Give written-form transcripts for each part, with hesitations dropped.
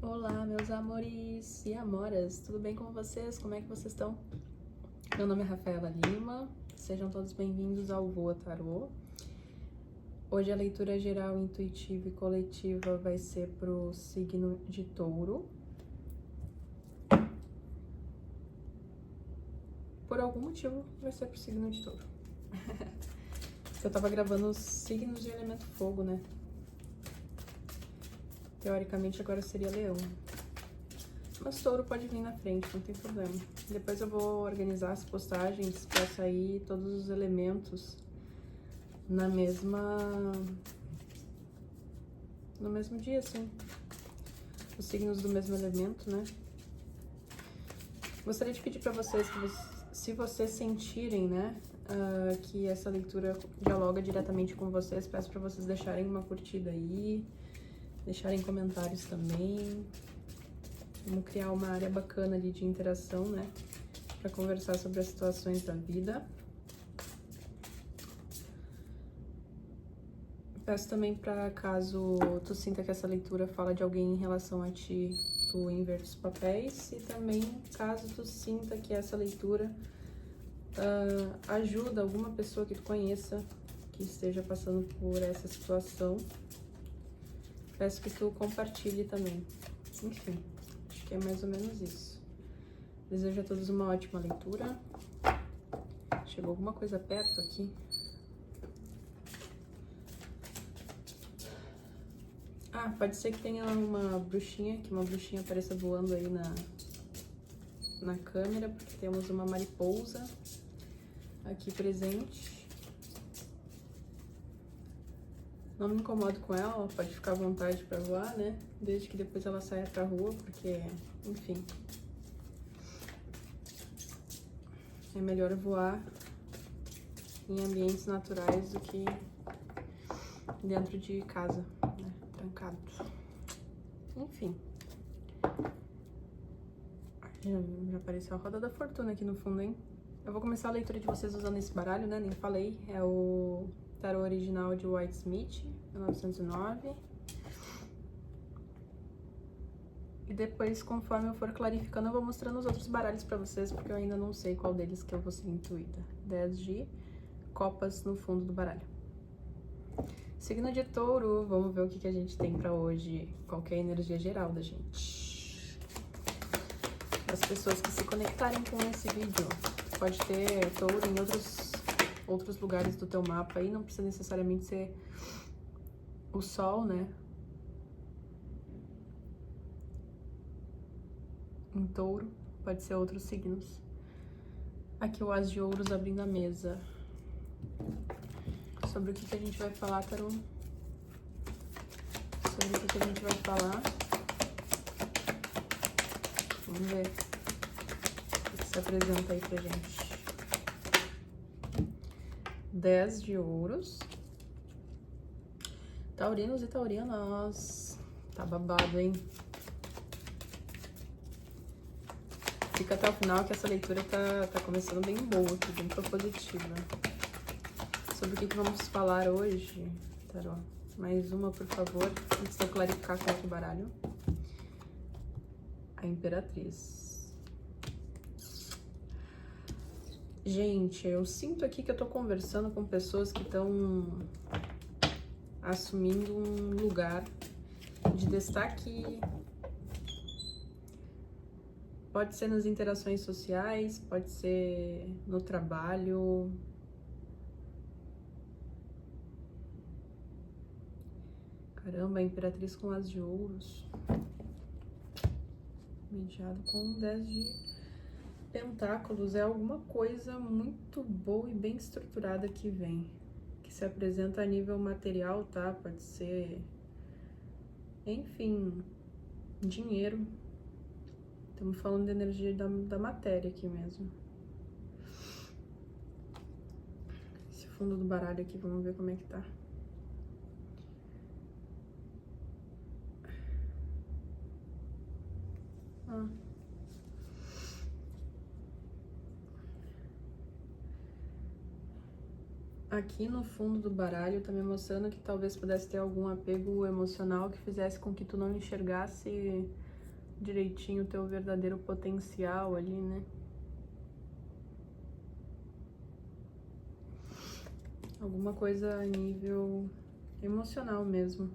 Olá, meus amores e amoras, tudo bem com vocês? Como é que vocês estão? Meu nome é Rafaela Lima, sejam todos bem-vindos ao Voa Tarô. Hoje a leitura geral, intuitiva e coletiva vai ser pro signo de Touro. Por algum motivo vai ser pro signo de Touro. Eu tava gravando os signos de elemento fogo, né? Teoricamente agora seria Leão. Mas Touro pode vir na frente, não tem problema. Depois eu vou organizar as postagens para sair todos os elementos no mesmo dia, assim. Os signos do mesmo elemento, né? Gostaria de pedir para vocês que se vocês sentirem, né, que essa leitura dialoga diretamente com vocês, peço para vocês deixarem uma curtida aí, deixarem comentários também. Vamos criar uma área bacana ali de interação, né? Para conversar sobre as situações da vida. Peço também para caso tu sinta que essa leitura fala de alguém em relação a ti, tu inverta os papéis. E também caso tu sinta que essa leitura ajuda alguma pessoa que tu conheça que esteja passando por essa situação, peço que tu compartilhe também. Enfim, acho que é mais ou menos isso. Desejo a todos uma ótima leitura. Chegou alguma coisa perto aqui? Ah, pode ser que tenha uma bruxinha, que uma bruxinha apareça voando aí na câmera, porque temos uma mariposa aqui presente. Não me incomodo com ela pode ficar à vontade pra voar, né? Desde que depois ela saia pra rua, porque, enfim, é melhor voar em ambientes naturais do que dentro de casa, né? Trancado. Enfim. Já apareceu a roda da fortuna aqui no fundo, hein? Eu vou começar a leitura de vocês usando esse baralho, né? Nem falei. É o tarô original de White Smith, 1909. E depois, conforme eu for clarificando, eu vou mostrando os outros baralhos pra vocês, porque eu ainda não sei qual deles que eu vou ser intuída. 10 de copas no fundo do baralho. Signo de Touro, vamos ver o que a gente tem pra hoje. Qual que é a energia geral da gente. As pessoas que se conectarem com esse vídeo. Pode ter Touro em outros lugares do teu mapa aí, não precisa necessariamente ser o Sol, né? Em Touro, pode ser outros signos. Aqui o As de Ouros abrindo a mesa. Sobre o que a gente vai falar, Tarô? Sobre o que a gente vai falar. Vamos ver o que se apresenta aí pra gente. 10 de ouros. Taurinos e taurianas. Tá babado, hein? Fica até o final que essa leitura tá começando bem boa aqui, bem propositiva. Sobre o que vamos falar hoje, Tarô? Mais uma, por favor, antes de eu clarificar com outro baralho. A Imperatriz. Gente, eu sinto aqui que eu tô conversando com pessoas que estão assumindo um lugar de destaque. Pode ser nas interações sociais, pode ser no trabalho. Caramba, a Imperatriz com As de Ouros. Mediado com 10 de Pentáculos. É alguma coisa muito boa e bem estruturada que vem. Que se apresenta a nível material, tá? Pode ser, enfim, dinheiro. Estamos falando de energia da matéria aqui mesmo. Esse fundo do baralho aqui, vamos ver como é que tá. Aqui no fundo do baralho tá me mostrando que talvez pudesse ter algum apego emocional que fizesse com que tu não enxergasse direitinho o teu verdadeiro potencial ali, né? Alguma coisa a nível emocional mesmo.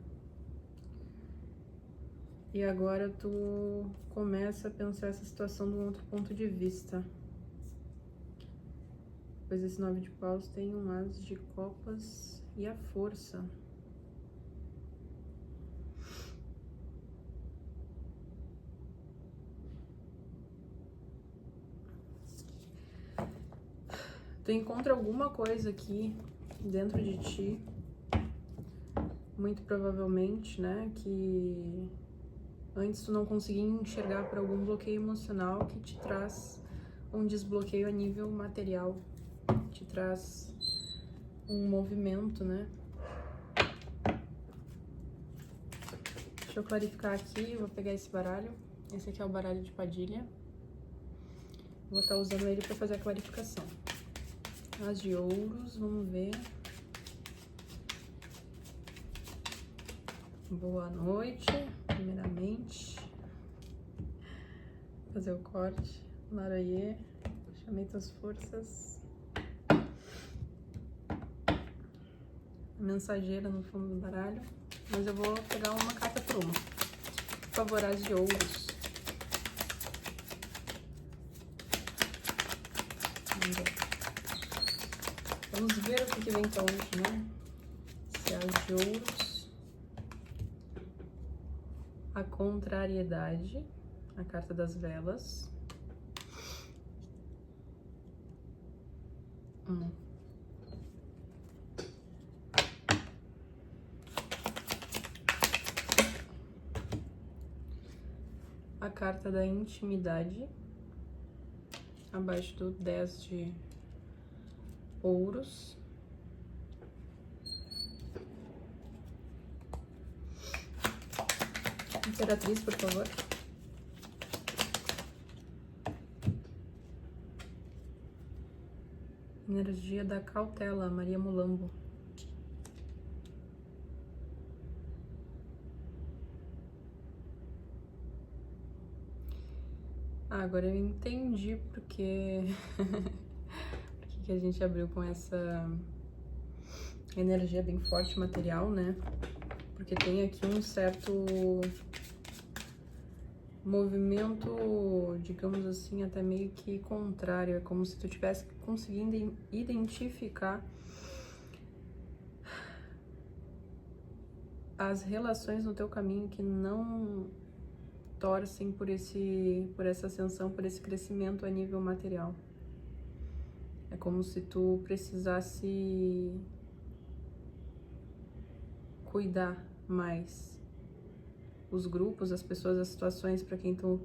E agora tu começa a pensar essa situação de um outro ponto de vista. Pois esse 9 de paus tem um as de copas e a força. Tu encontra alguma coisa aqui dentro de ti, muito provavelmente, né, que antes tu não conseguia enxergar por algum bloqueio emocional que te traz um desbloqueio a nível material, te traz um movimento, né? Deixa eu clarificar aqui, vou pegar esse baralho. Esse aqui é o baralho de Padilha. Vou estar usando ele para fazer a clarificação. As de ouros, vamos ver. Boa noite, primeiramente. Vou fazer o corte. Laroie, chamei tuas forças. A mensageira no fundo do baralho. Mas eu vou pegar uma carta por uma. Por favor, as de ouros. Vamos ver o que vem pra hoje, né? Se é as de ouros. A contrariedade. A carta das velas. A carta da intimidade, abaixo do 10 de ouros. Imperatriz, por favor. Energia da cautela, Maria Mulambo. Agora eu entendi porque que a gente abriu com essa energia bem forte material, né? Porque tem aqui um certo movimento, digamos assim, até meio que contrário. É como se tu estivesse conseguindo identificar as relações no teu caminho que não torcem por essa ascensão, por esse crescimento a nível material. É como se tu precisasse cuidar mais os grupos, as pessoas, as situações para quem tu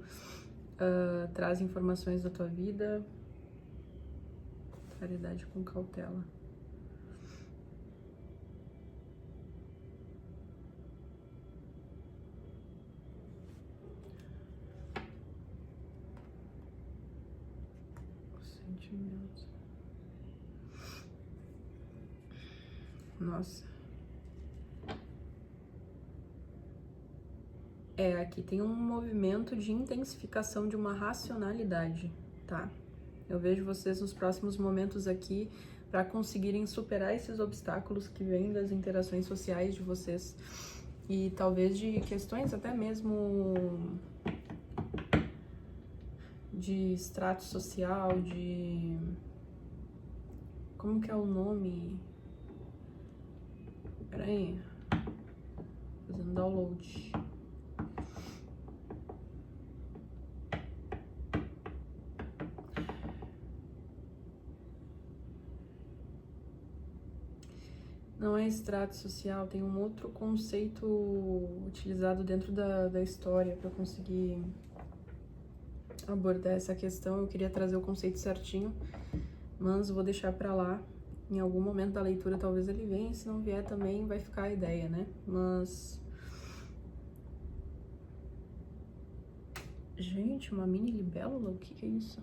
traz informações da tua vida. Claridade com cautela. Sentimentos. Nossa. Aqui tem um movimento de intensificação de uma racionalidade, tá? Eu vejo vocês nos próximos momentos aqui para conseguirem superar esses obstáculos que vêm das interações sociais de vocês e talvez de questões até mesmo de extrato social, de... como que é o nome? Pera aí. Fazendo download. Não é extrato social, tem um outro conceito utilizado dentro da história para conseguir abordar essa questão. Eu queria trazer o conceito certinho, mas vou deixar para lá. Em algum momento da leitura talvez ele venha, se não vier também vai ficar a ideia, né? Mas... gente, uma mini libélula? O que é isso?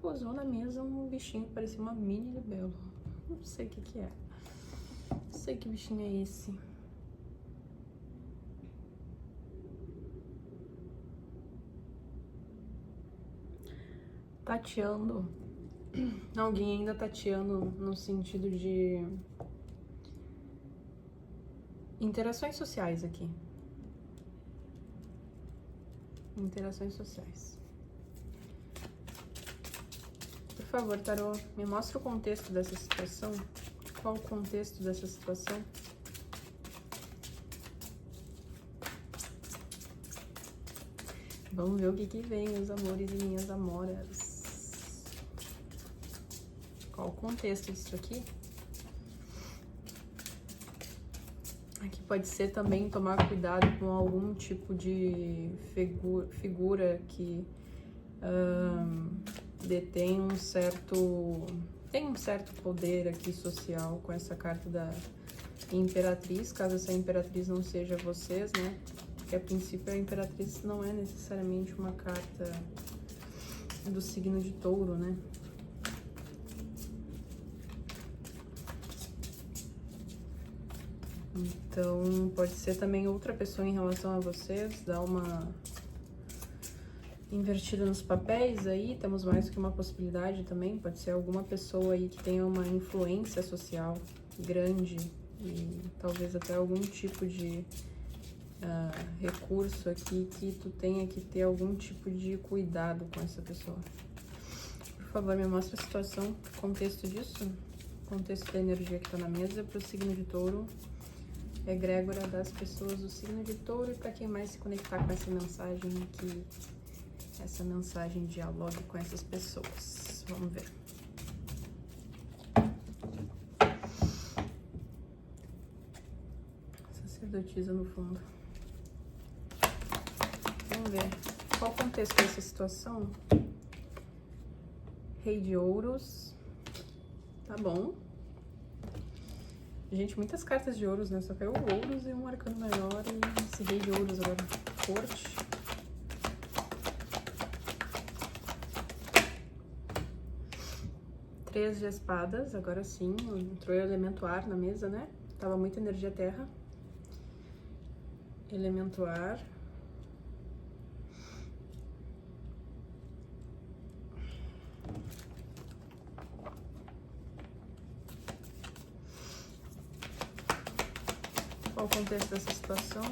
Posou na mesa um bichinho que parecia uma mini libélula. Não sei o que é. Não sei que bichinho é esse. tateando. Alguém ainda tateando no sentido de interações sociais aqui. Interações sociais. Por favor, tarô, me mostra o contexto dessa situação. Qual o contexto dessa situação? Vamos ver o que vem, meus amores e minhas amoras. Qual o contexto disso aqui? Aqui pode ser também tomar cuidado com algum tipo de figura que detém tem um certo poder aqui social com essa carta da Imperatriz, caso essa Imperatriz não seja vocês, né? Porque a princípio a Imperatriz não é necessariamente uma carta do signo de Touro, né? Então, pode ser também outra pessoa em relação a vocês, dar uma invertida nos papéis aí, temos mais que uma possibilidade também, pode ser alguma pessoa aí que tenha uma influência social grande e talvez até algum tipo de recurso aqui que tu tenha que ter algum tipo de cuidado com essa pessoa. Por favor, me mostra a situação, contexto disso, contexto da energia que tá na mesa pro signo de Touro. Egrégora das pessoas do signo de Touro e para quem mais se conectar com essa mensagem, que essa mensagem dialogue com essas pessoas. Vamos ver. Sacerdotisa no fundo. Vamos ver. Qual o contexto dessa situação? Rei de Ouros. Tá bom. Gente, muitas cartas de ouros, né? Só caiu ouros e um arcano maior e esse rei de ouros agora. Corte. Três de espadas, agora sim. Entrou o elemento ar na mesa, né? Tava muita energia terra. Elemento ar. Qual o contexto dessa situação?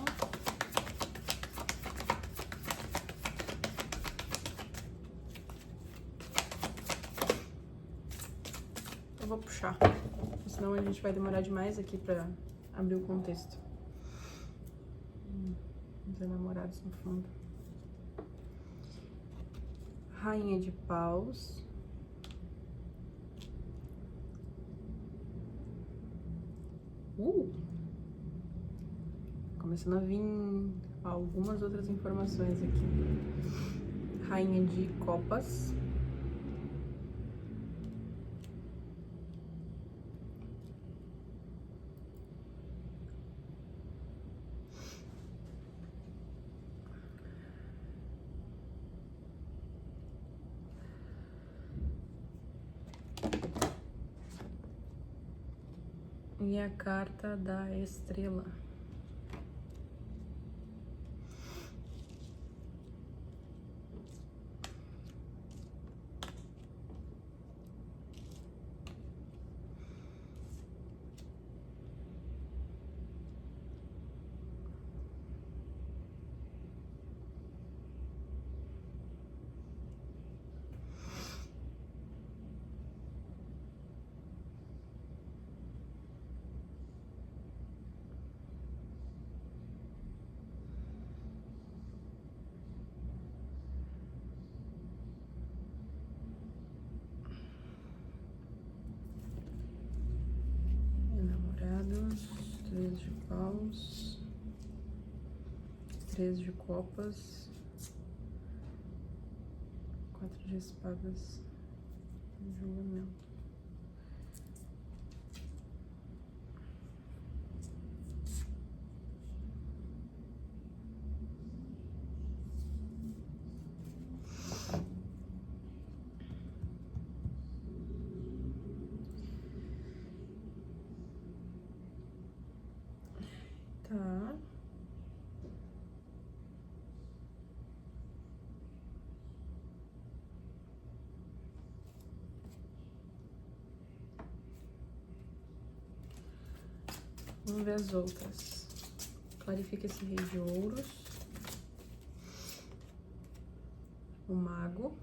Eu vou puxar, senão a gente vai demorar demais aqui pra abrir o contexto. Os enamorados no fundo. Rainha de Paus. Começando a vir algumas outras informações aqui. Rainha de Copas. E a carta da Estrela. Três de paus, três de copas, quatro de espadas, julgamento. Tá. Vamos ver as outras. Clarifica esse rei de ouros. O mago.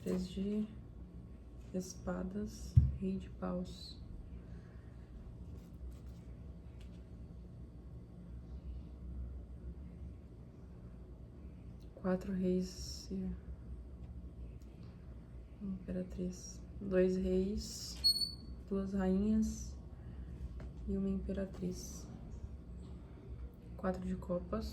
Três de espadas, rei de paus. Quatro reis e imperatriz. Dois reis, duas rainhas e uma imperatriz. Quatro de copas.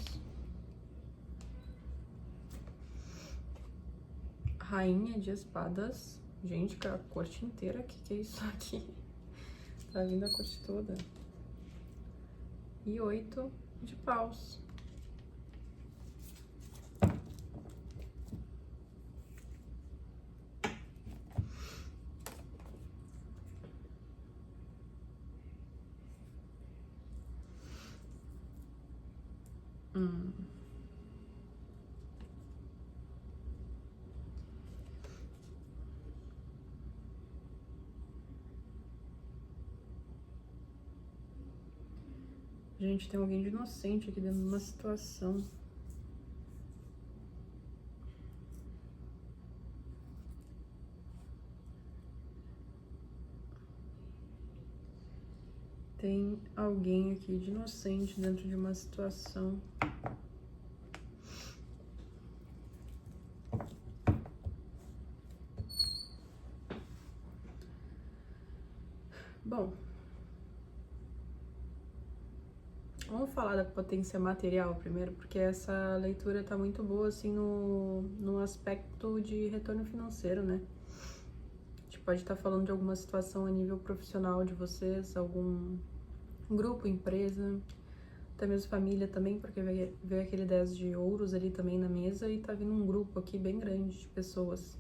Rainha de espadas. Gente, a corte inteira, que é isso aqui? Tá vindo a corte toda. E 8 de paus. Gente, tem alguém de inocente aqui dentro de uma situação. Tem alguém aqui de inocente dentro de uma situação. Bom, vamos falar da potência material primeiro, porque essa leitura tá muito boa, assim, no aspecto de retorno financeiro, né? A gente pode estar falando de alguma situação a nível profissional de vocês, algum grupo, empresa, até mesmo família também, porque veio aquele 10 de ouros ali também na mesa e tá vindo um grupo aqui bem grande de pessoas.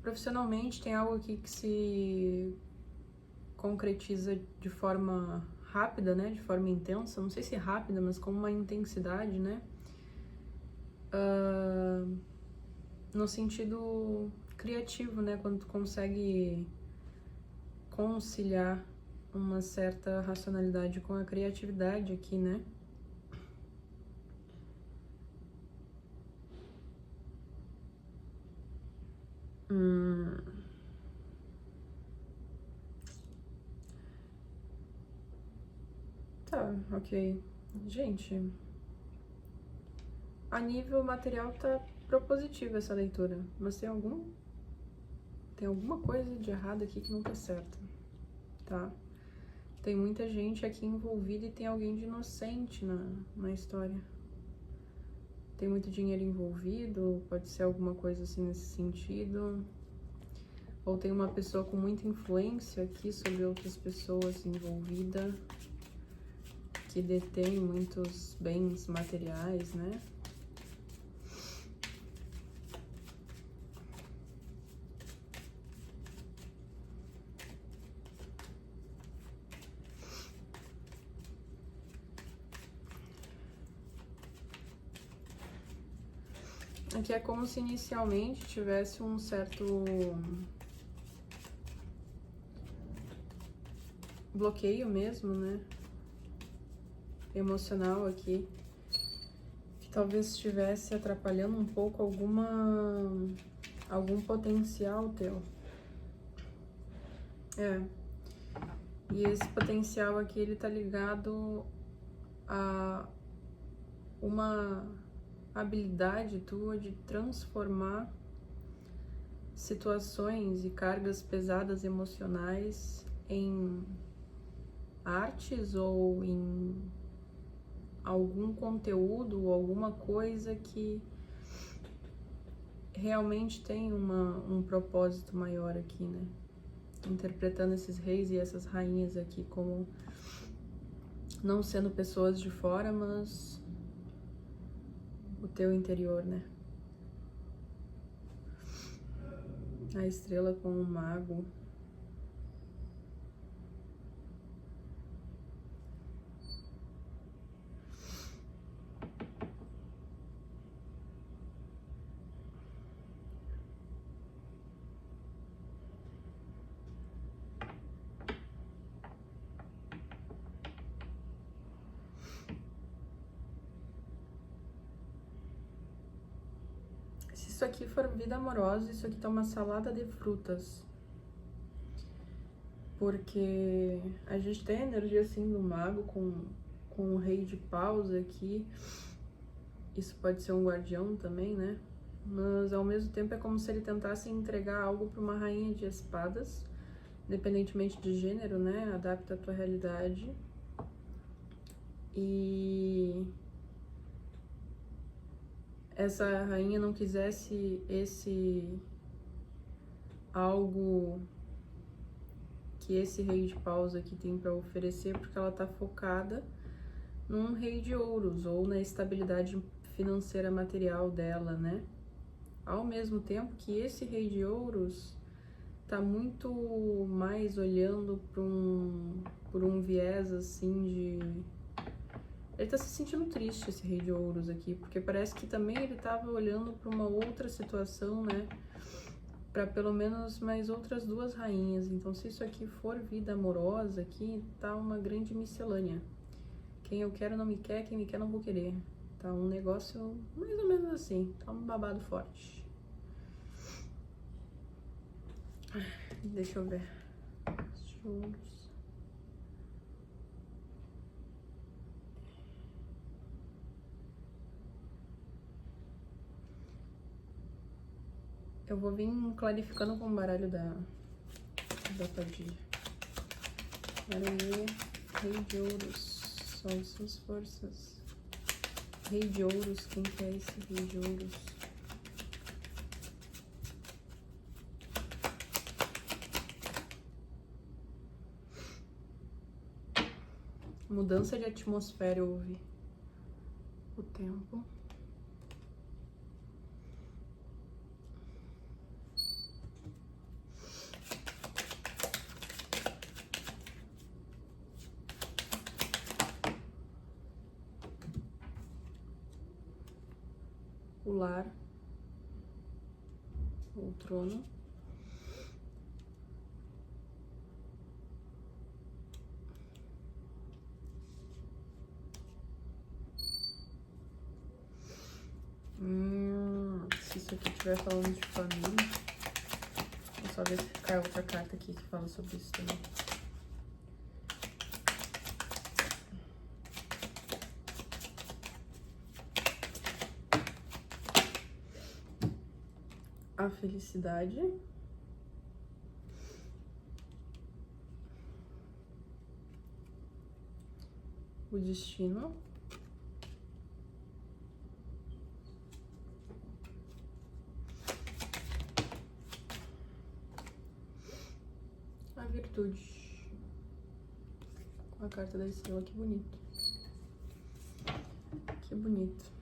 Profissionalmente tem algo aqui que se concretiza de forma rápida, né? De forma intensa, não sei se rápida, mas com uma intensidade, né? No sentido criativo, né? Quando tu consegue conciliar uma certa racionalidade com a criatividade aqui, né? Tá, ok. Gente, a nível material tá propositiva essa leitura, mas tem alguma coisa de errado aqui que não tá certo, tá? Tem muita gente aqui envolvida e tem alguém de inocente na história. Tem muito dinheiro envolvido, pode ser alguma coisa assim nesse sentido. Ou tem uma pessoa com muita influência aqui sobre outras pessoas envolvida, que detém muitos bens materiais, né? Aqui é como se inicialmente tivesse um certo bloqueio mesmo, né? Emocional aqui, que talvez estivesse atrapalhando um pouco algum potencial teu. E esse potencial aqui, ele tá ligado a uma habilidade tua de transformar situações e cargas pesadas emocionais em artes ou em algum conteúdo ou alguma coisa que realmente tem um propósito maior aqui, né? Interpretando esses reis e essas rainhas aqui como não sendo pessoas de fora, mas o teu interior, né? A estrela com o mago. isso aqui for vida amorosa, isso aqui tá uma salada de frutas. Porque a gente tem a energia assim do mago com o rei de paus aqui. Isso pode ser um guardião também, né? Mas ao mesmo tempo é como se ele tentasse entregar algo para uma rainha de espadas, independentemente de gênero, né? Adapta a tua realidade. E essa rainha não quisesse esse algo que esse rei de paus aqui tem para oferecer, porque ela tá focada num rei de ouros ou na estabilidade financeira material dela, né? Ao mesmo tempo que esse rei de ouros tá muito mais olhando por um viés assim de... Ele tá se sentindo triste, esse rei de ouros aqui, porque parece que também ele tava olhando para uma outra situação, né? Para pelo menos mais outras duas rainhas. Então, se isso aqui for vida amorosa, aqui tá uma grande miscelânea. Quem eu quero não me quer, quem me quer não vou querer. Tá um negócio mais ou menos assim, tá um babado forte. Deixa eu ver. Juros. Eu vou vir clarificando com o baralho da Padilha. Baralho, rei de ouros. São suas forças. Rei de ouros, quem que é esse rei de ouros? Mudança de atmosfera, eu ouvi. O tempo. O lar. O trono. Se isso aqui estiver falando de família, vou só ver se cai outra carta aqui que fala sobre isso também. A felicidade. O destino. A virtude. Com a carta da estrela, que bonito. Que bonito.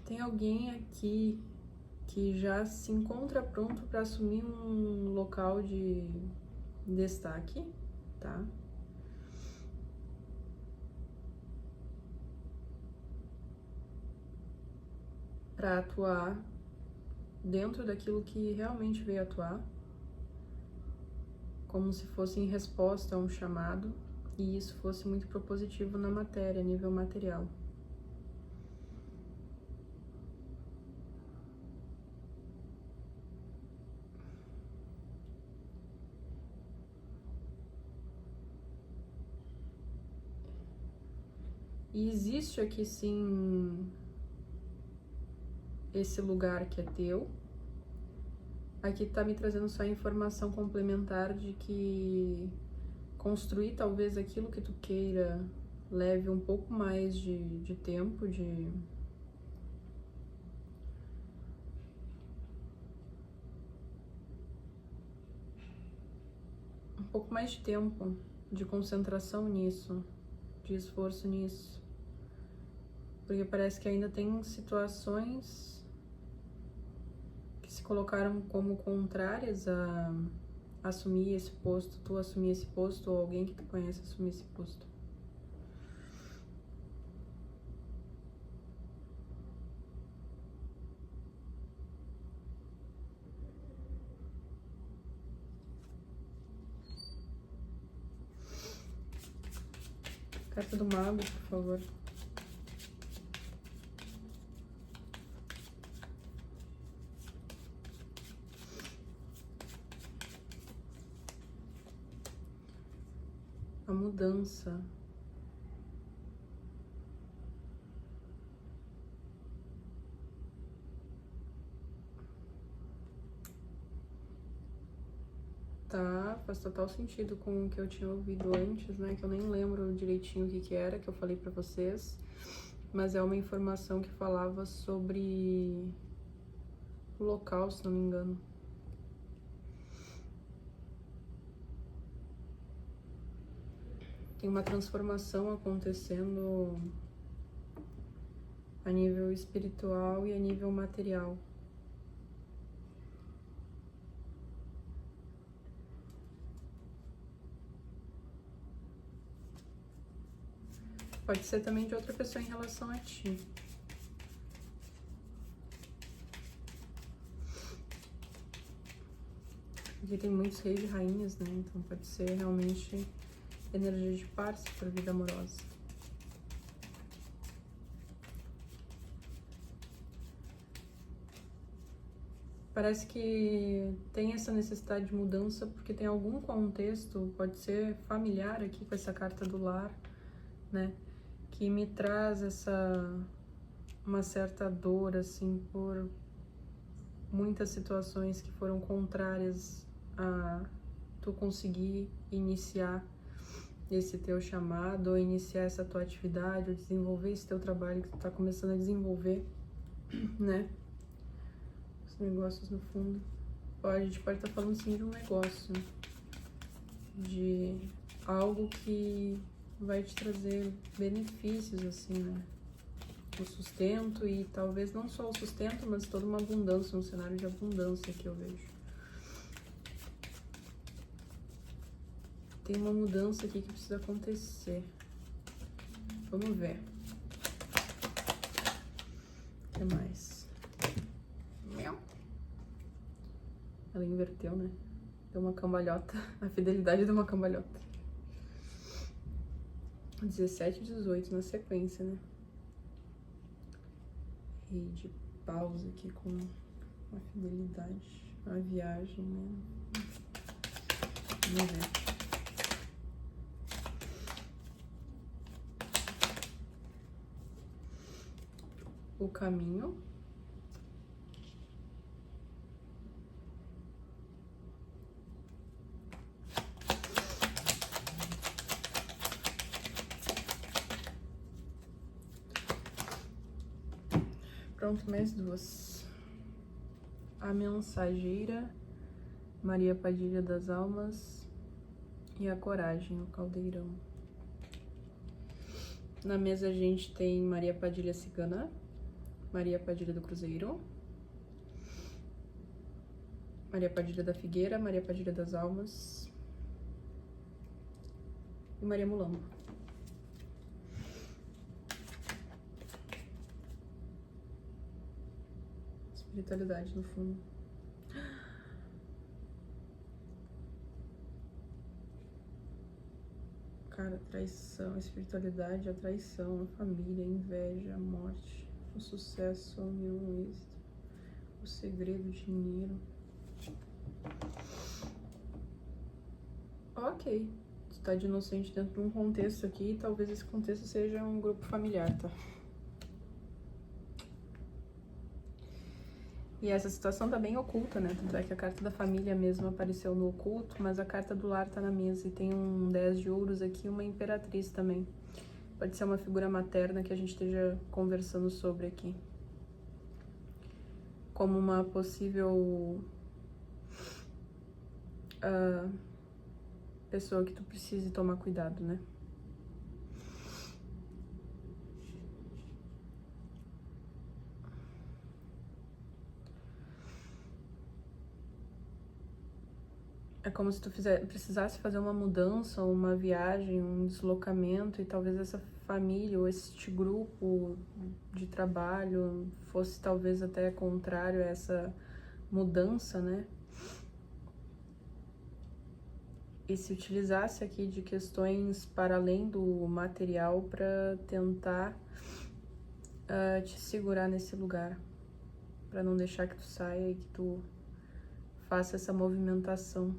Tem alguém aqui que já se encontra pronto para assumir um local de destaque, tá? Para atuar dentro daquilo que realmente veio atuar, como se fosse em resposta a um chamado, e isso fosse muito propositivo na matéria, a nível material. E existe aqui sim esse lugar que é teu. Aqui tá me trazendo só informação complementar de que construir talvez aquilo que tu queira leve um pouco mais de tempo, um pouco mais de tempo, de concentração nisso, de esforço nisso. Porque parece que ainda tem situações que se colocaram como contrárias a assumir esse posto, tu assumir esse posto, ou alguém que tu conhece assumir esse posto. Carta do Mago, por favor. A mudança. Tá, faz total sentido com o que eu tinha ouvido antes, né? Que eu nem lembro direitinho o que que era, que eu falei pra vocês. Mas é uma informação que falava sobre o local, se não me engano. Tem uma transformação acontecendo a nível espiritual e a nível material. Pode ser também de outra pessoa em relação a ti. Aqui tem muitos reis e rainhas, né? Então pode ser realmente energia de par-se para a vida amorosa. Parece que tem essa necessidade de mudança porque tem algum contexto, pode ser familiar aqui com essa carta do lar, né? Que me traz uma certa dor, assim, por muitas situações que foram contrárias a tu conseguir iniciar esse teu chamado, ou iniciar essa tua atividade, ou desenvolver esse teu trabalho que tu tá começando a desenvolver, né? Os negócios no fundo. Ó, a gente pode estar falando sim de um negócio, de algo que vai te trazer benefícios, assim, né? O sustento e talvez não só o sustento, mas toda uma abundância, um cenário de abundância que eu vejo. Tem uma mudança aqui que precisa acontecer. Vamos ver. O que mais? Ela inverteu, né? Deu uma cambalhota. A fidelidade deu uma cambalhota. 17 e 18 na sequência, né? Rei de paus aqui com uma fidelidade, uma viagem, né? Vamos ver. O caminho. Pronto, mais duas. A mensageira, Maria Padilha das Almas e a coragem, o caldeirão. Na mesa a gente tem Maria Padilha Cigana, Maria Padilha do Cruzeiro, Maria Padilha da Figueira, Maria Padilha das Almas e Maria Mulambo. Espiritualidade no fundo. Cara, traição, espiritualidade, a traição, a família, a inveja, a morte, o sucesso, a união, o êxito, o segredo, o dinheiro. Ok, tu tá de inocente dentro de um contexto aqui, talvez esse contexto seja um grupo familiar, tá? E essa situação tá bem oculta, né? Tanto é que a carta da família mesmo apareceu no oculto, mas a carta do lar tá na mesa. E tem um 10 de ouros aqui, uma imperatriz também. Pode ser uma figura materna que a gente esteja conversando sobre aqui. Como uma possível pessoa que tu precise tomar cuidado, né? É como se tu precisasse fazer uma mudança, uma viagem, um deslocamento, e talvez essa família ou este grupo de trabalho fosse talvez até contrário a essa mudança, né? e se utilizasse aqui de questões para além do material para tentar te segurar nesse lugar, para não deixar que tu saia e que tu faça essa movimentação.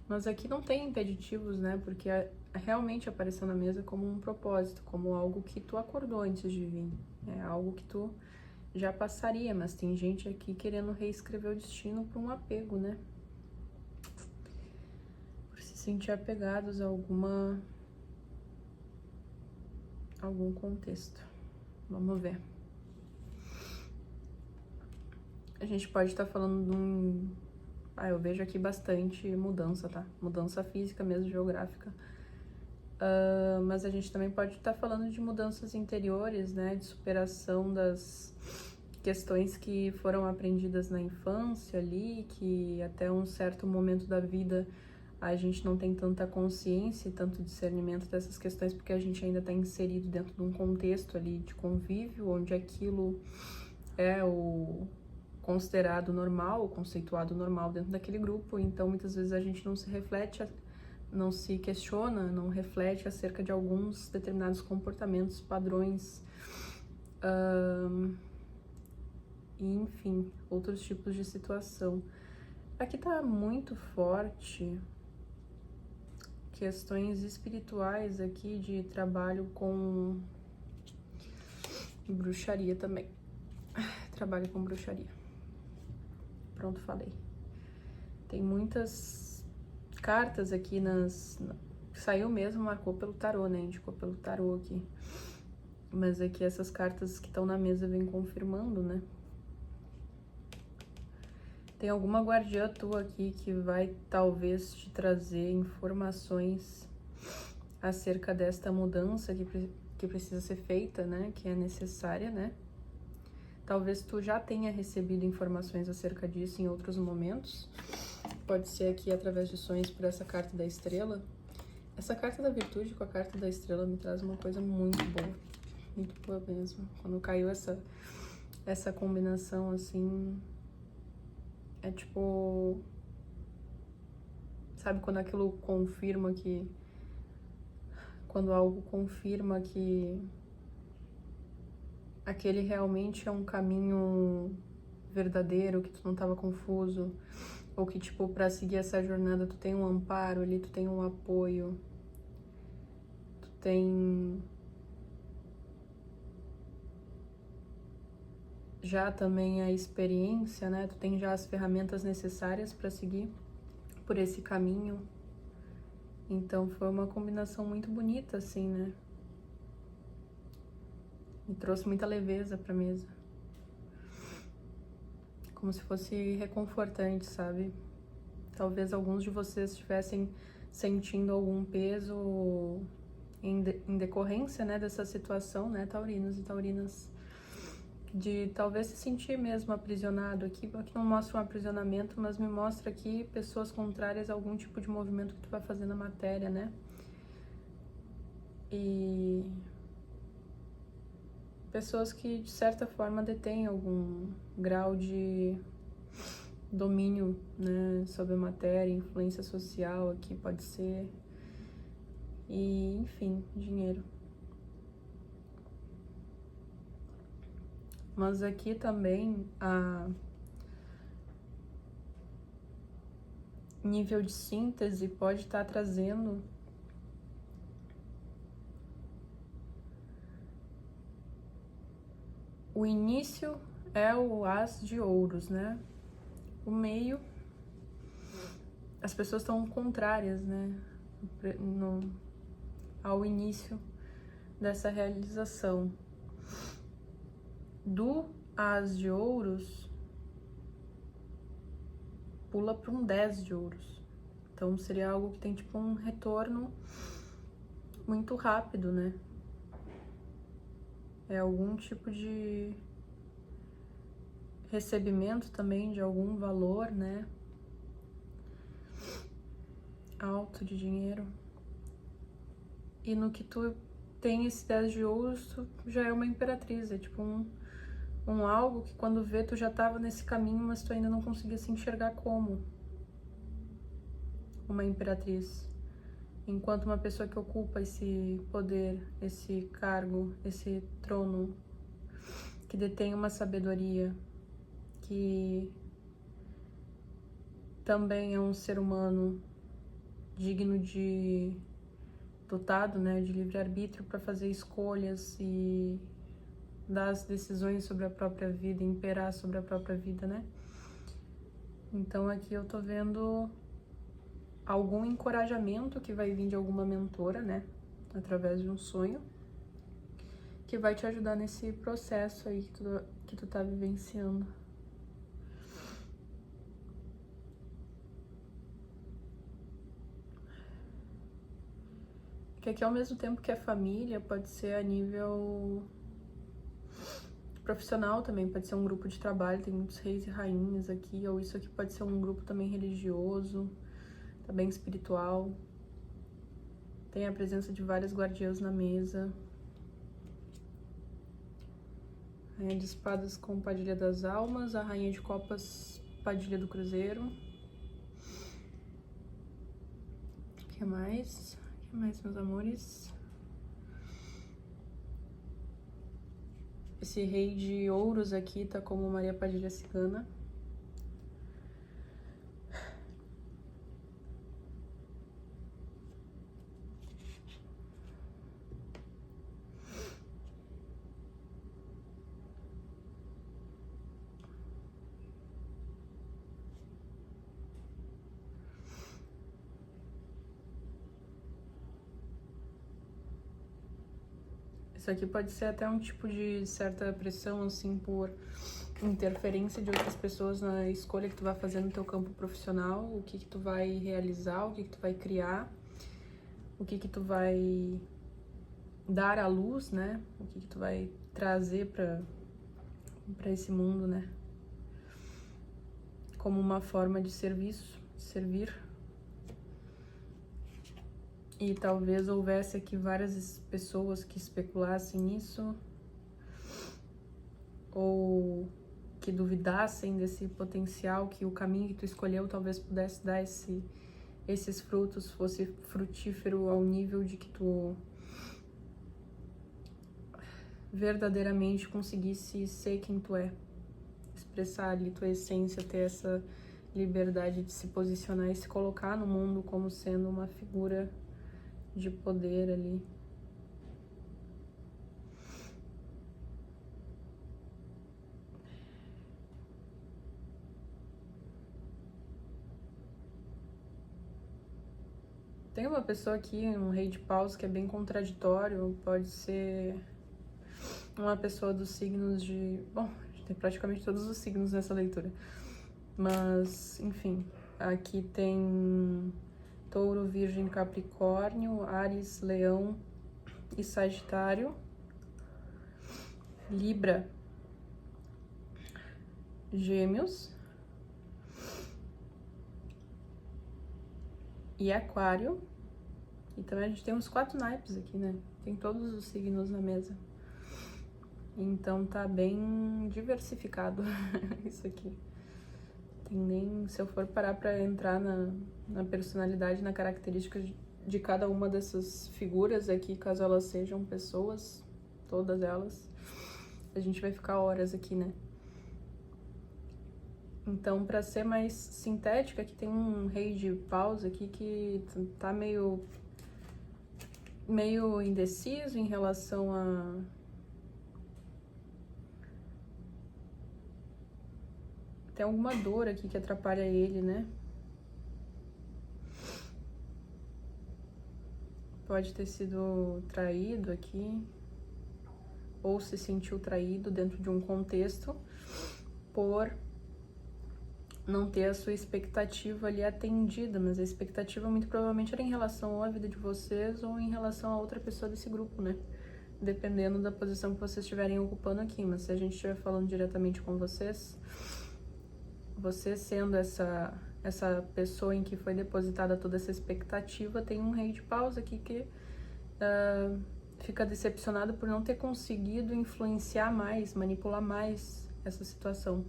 Mas aqui não tem impeditivos, né? Porque realmente apareceu na mesa como um propósito, como algo que tu acordou antes de vir. É algo que tu já passaria, mas tem gente aqui querendo reescrever o destino por um apego, né? Por se sentir apegados a algum contexto. Vamos ver. A gente pode estar falando de um... eu vejo aqui bastante mudança, tá? Mudança física mesmo, geográfica. Mas a gente também pode estar falando de mudanças interiores, né? De superação das questões que foram aprendidas na infância ali, que até um certo momento da vida a gente não tem tanta consciência e tanto discernimento dessas questões, porque a gente ainda está inserido dentro de um contexto ali de convívio, onde aquilo é o considerado normal, o conceituado normal dentro daquele grupo. Então muitas vezes a gente não se reflete, não se questiona, não reflete acerca de alguns determinados comportamentos, padrões, e enfim, outros tipos de situação. Aqui tá muito forte questões espirituais aqui de trabalho com bruxaria também. Trabalho com bruxaria. Pronto, falei. Tem muitas cartas aqui saiu mesmo, marcou pelo tarô, né? Indicou pelo tarô aqui. Mas aqui essas cartas que estão na mesa vêm confirmando, né? Tem alguma guardiã tua aqui que vai talvez te trazer informações acerca desta mudança que precisa ser feita, né? Que é necessária, né? Talvez tu já tenha recebido informações acerca disso em outros momentos. Pode ser aqui através de sonhos por essa carta da estrela. Essa carta da virtude com a carta da estrela me traz uma coisa muito boa. Muito boa mesmo. Quando caiu essa combinação assim... É tipo... Sabe quando aquilo confirma que... Quando algo confirma que... aquele realmente é um caminho verdadeiro, que tu não tava confuso. Ou que, tipo, pra seguir essa jornada tu tem um amparo ali, tu tem um apoio. Tu tem... já também a experiência, né? Tu tem já as ferramentas necessárias para seguir por esse caminho. Então foi uma combinação muito bonita, assim, né? Me trouxe muita leveza pra mesa. Como se fosse reconfortante, sabe? Talvez alguns de vocês estivessem sentindo algum peso em decorrência, né, dessa situação, né, taurinos e taurinas? De talvez se sentir mesmo aprisionado aqui não mostra um aprisionamento, mas me mostra aqui pessoas contrárias a algum tipo de movimento que tu vai fazer na matéria, né? E pessoas que de certa forma detêm algum grau de domínio, né, sobre a matéria, influência social aqui pode ser, e enfim, dinheiro. Mas aqui também a nível de síntese pode estar trazendo o início é o As de Ouros, né? O meio, as pessoas estão contrárias, né? Ao início dessa realização. Do As de Ouros, pula para um 10 de Ouros. Então seria algo que tem tipo um retorno muito rápido, né? É algum tipo de recebimento também de algum valor, né? Alto de dinheiro. E no que tu tem esse 10 de ouros, tu já é uma imperatriz, é tipo um algo que quando vê tu já tava nesse caminho, mas tu ainda não conseguia se enxergar como. uma imperatriz, enquanto uma pessoa que ocupa esse poder, esse cargo, esse trono, que detém uma sabedoria, que também é um ser humano digno de dotado, né, de livre-arbítrio para fazer escolhas e dar as decisões sobre a própria vida, imperar sobre a própria vida, né? Então aqui eu tô vendo algum encorajamento que vai vir de alguma mentora, né, através de um sonho, que vai te ajudar nesse processo aí que tu tá vivenciando. Que aqui, ao mesmo tempo que é família, pode ser a nível profissional também, pode ser um grupo de trabalho, tem muitos reis e rainhas aqui, ou isso aqui pode ser um grupo também religioso, também espiritual. Tem a presença de várias guardiãs na mesa. Rainha de espadas com padilha das almas, a rainha de copas, padilha do cruzeiro. O que mais? O que mais, meus amores? Esse rei de ouros aqui tá como Maria Padilha Cigana. Isso aqui pode ser até um tipo de certa pressão, assim, por interferência de outras pessoas na escolha que tu vai fazer no teu campo profissional, o que tu vai realizar, o que tu vai criar, o que tu vai dar à luz, né? O que tu vai trazer para esse mundo, né? Como uma forma de serviço, de servir. E talvez houvesse aqui várias pessoas que especulassem nisso, ou que duvidassem desse potencial, que o caminho que tu escolheu talvez pudesse dar esses frutos, fosse frutífero ao nível de que tu verdadeiramente conseguisse ser quem tu é, expressar ali tua essência, ter essa liberdade de se posicionar e se colocar no mundo como sendo uma figura de poder ali. Tem uma pessoa aqui, um rei de paus, que é bem contraditório, pode ser uma pessoa dos signos de... Bom, a gente tem praticamente todos os signos nessa leitura. Mas, enfim, aqui tem Touro, Virgem, Capricórnio, Áries, Leão e Sagitário, Libra, Gêmeos e Aquário. E também a gente tem uns 4 naipes aqui, né? Tem todos os signos na mesa. Então tá bem diversificado isso aqui. Tem nem... Se eu for parar pra entrar na personalidade, na característica de cada uma dessas figuras aqui, caso elas sejam pessoas, todas elas, a gente vai ficar horas aqui, né? Então, pra ser mais sintética, aqui tem um rei de paus aqui que tá meio indeciso em relação a... Tem alguma dor aqui que atrapalha ele, né? Pode ter sido traído aqui, ou se sentiu traído dentro de um contexto por não ter a sua expectativa ali atendida, mas a expectativa muito provavelmente era em relação ou à vida de vocês ou em relação a outra pessoa desse grupo, né? Dependendo da posição que vocês estiverem ocupando aqui, mas se a gente estiver falando diretamente com vocês, você sendo essa pessoa em que foi depositada toda essa expectativa, tem um rei de paus aqui que fica decepcionado por não ter conseguido influenciar mais, manipular mais essa situação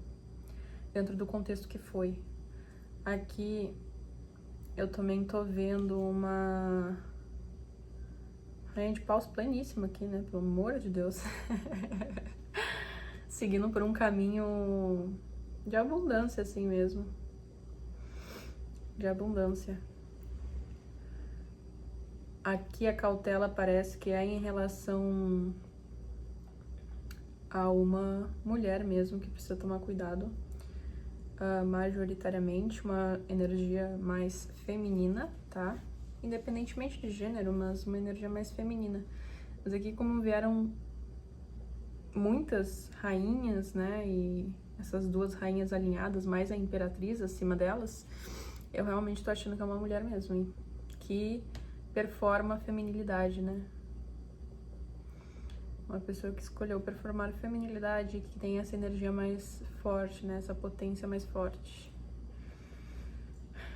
dentro do contexto que foi. Aqui Eu também tô vendo uma rainha de paus pleníssima aqui, né? Pelo amor de Deus. Seguindo por um caminho de abundância, assim mesmo. De abundância. Aqui a cautela parece que é em relação a uma mulher mesmo, que precisa tomar cuidado. Majoritariamente uma energia mais feminina, tá? Independentemente de gênero, mas uma energia mais feminina. Mas aqui, como vieram muitas rainhas, né, e essas duas rainhas alinhadas, mais a imperatriz acima delas, eu realmente tô achando que é uma mulher mesmo, hein? Que performa a feminilidade, né? Uma pessoa que escolheu performar a feminilidade, que tem essa energia mais forte, né? Essa potência mais forte.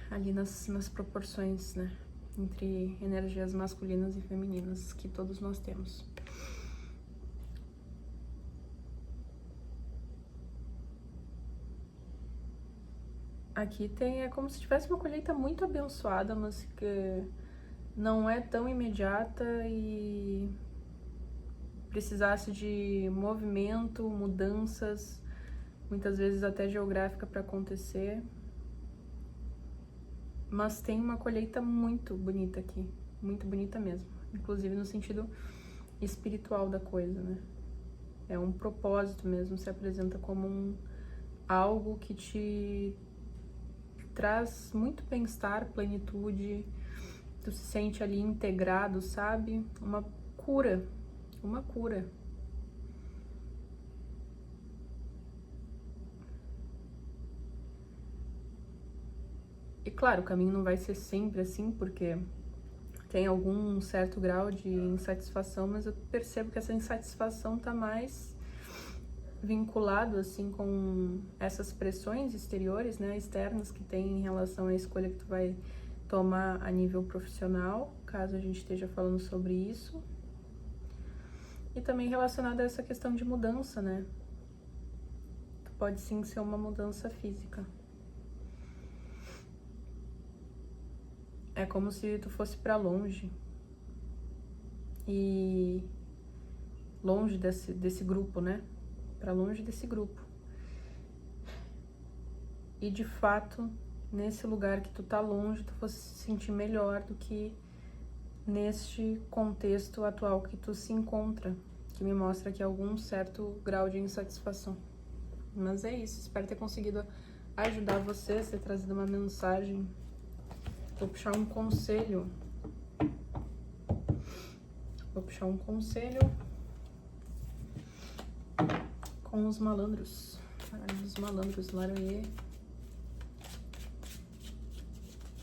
Ali nas proporções, né? Entre energias masculinas e femininas que todos nós temos. Aqui é como se tivesse uma colheita muito abençoada, mas que não é tão imediata e precisasse de movimento, mudanças, muitas vezes até geográfica para acontecer. Mas tem uma colheita muito bonita aqui, muito bonita mesmo, inclusive no sentido espiritual da coisa, né? É um propósito mesmo, se apresenta como algo que te traz muito bem-estar, plenitude, tu se sente ali integrado, sabe? Uma cura. E claro, o caminho não vai ser sempre assim, porque tem algum certo grau de insatisfação, mas eu percebo que essa insatisfação tá mais vinculado assim com essas pressões exteriores, né, externas que tem em relação à escolha que tu vai tomar a nível profissional, caso a gente esteja falando sobre isso. E também relacionado a essa questão de mudança, né? Pode sim ser uma mudança física. É como se tu fosse pra longe. E longe desse grupo, né? Pra longe desse grupo. E de fato, nesse lugar que tu tá longe, tu fosse se sentir melhor do que neste contexto atual que tu se encontra, que me mostra que algum certo grau de insatisfação. Mas é isso, espero ter conseguido ajudar vocês, ter trazido uma mensagem. Vou puxar um conselho. Com os malandros. Caralho, os malandros, Laroie.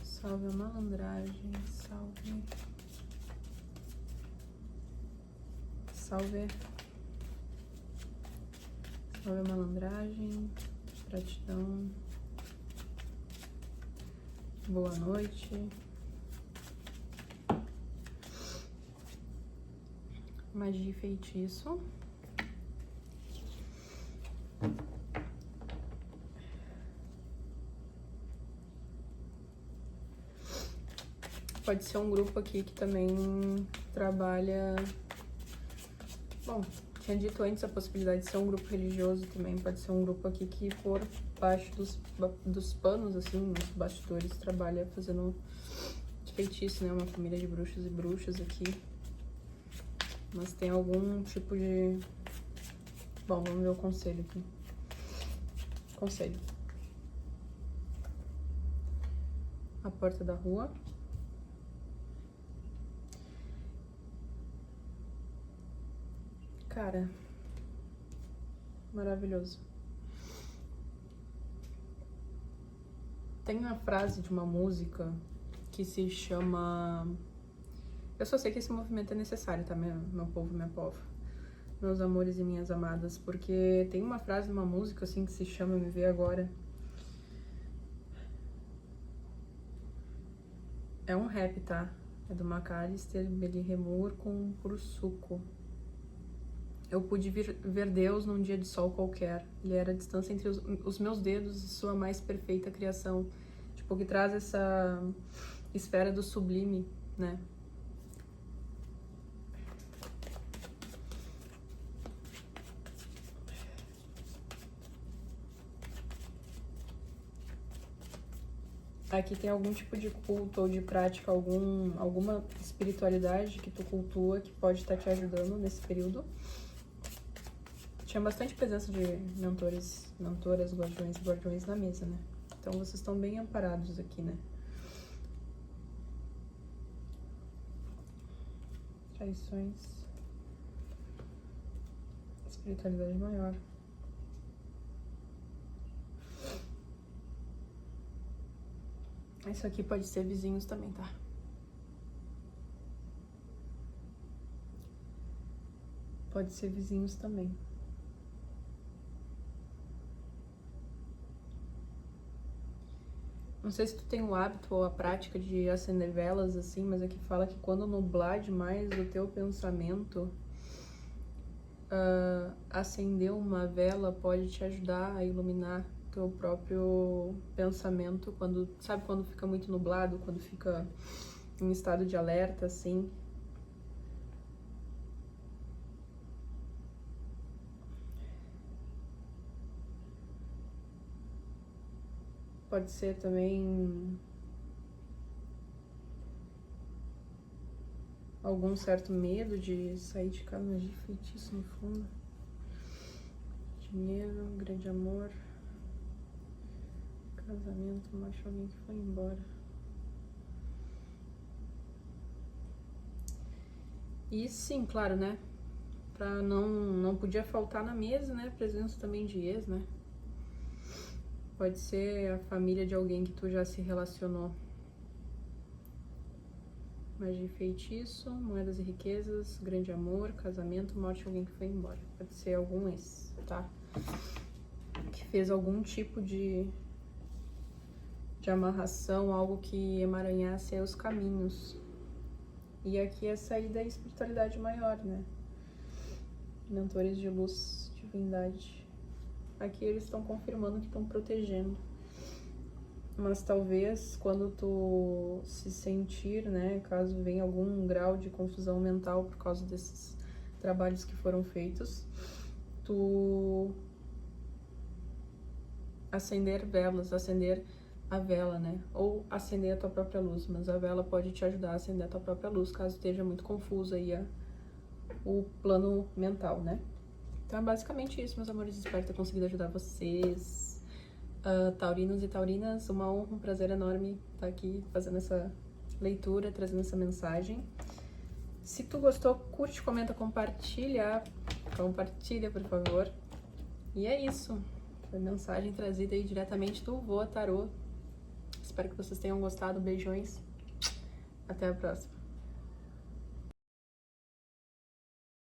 Salve a malandragem, salve. Salve a malandragem, gratidão, boa noite. Magia e feitiço. Pode ser um grupo aqui que também trabalha... Bom, tinha dito antes a possibilidade de ser um grupo religioso também. Pode ser um grupo aqui que por baixo dos panos, assim, nos bastidores, trabalha fazendo feitiço, né? Uma família de bruxos e bruxas aqui. Mas tem algum tipo de... Bom, vamos ver o conselho aqui. Conselho. A porta da rua. Cara, maravilhoso. Tem uma frase de uma música que se chama... Eu só sei que esse movimento é necessário, tá, meu povo, minha pova? Meus amores e minhas amadas, porque tem uma frase de uma música, assim, que se chama Me Vê Agora. É um rap, tá? É do Macalister Belirremur com Pursuco. Eu pude ver Deus num dia de sol qualquer. Ele era a distância entre os meus dedos e sua mais perfeita criação. De Tipo, que traz essa esfera do sublime, né? Aqui tem algum tipo de culto ou de prática, alguma espiritualidade que tu cultua que pode estar te ajudando nesse período. Tinha bastante presença de mentores, mentoras, guardiões e guardiões na mesa, né? Então vocês estão bem amparados aqui, né? Traições. Espiritualidade maior. Isso aqui pode ser vizinhos também, tá? Pode ser vizinhos também. Não sei se tu tem o hábito ou a prática de acender velas assim, mas aqui fala que quando nublar demais o teu pensamento, acender uma vela pode te ajudar a iluminar teu próprio pensamento, sabe quando fica muito nublado, quando fica em estado de alerta, assim. Pode ser também algum certo medo de sair de casa, mas de feitiço no fundo. Dinheiro, grande amor. Casamento, morte de alguém que foi embora. E sim, claro, né? Pra não podia faltar na mesa, né? Presença também de ex, né? Pode ser a família de alguém que tu já se relacionou. Magia e feitiço, moedas e riquezas, grande amor, casamento, morte de alguém que foi embora. Pode ser algum ex, tá? Que fez algum tipo de amarração, algo que emaranhasse os caminhos. E aqui é saída da espiritualidade maior, né? Mentores de luz, divindade. Aqui eles estão confirmando que estão protegendo. Mas talvez quando tu se sentir, né, caso venha algum grau de confusão mental por causa desses trabalhos que foram feitos, tu acender velas, acender a vela, né? Ou acender a tua própria luz, mas a vela pode te ajudar a acender a tua própria luz, caso esteja muito confuso aí o plano mental, né? Então é basicamente isso, meus amores. Espero ter conseguido ajudar vocês, taurinos e taurinas. Uma honra, um prazer enorme estar aqui fazendo essa leitura, trazendo essa mensagem. Se tu gostou, curte, comenta, compartilha, por favor. E é isso. Foi mensagem trazida aí diretamente do Voa Tarô. Espero que vocês tenham gostado. Beijões. Até a próxima.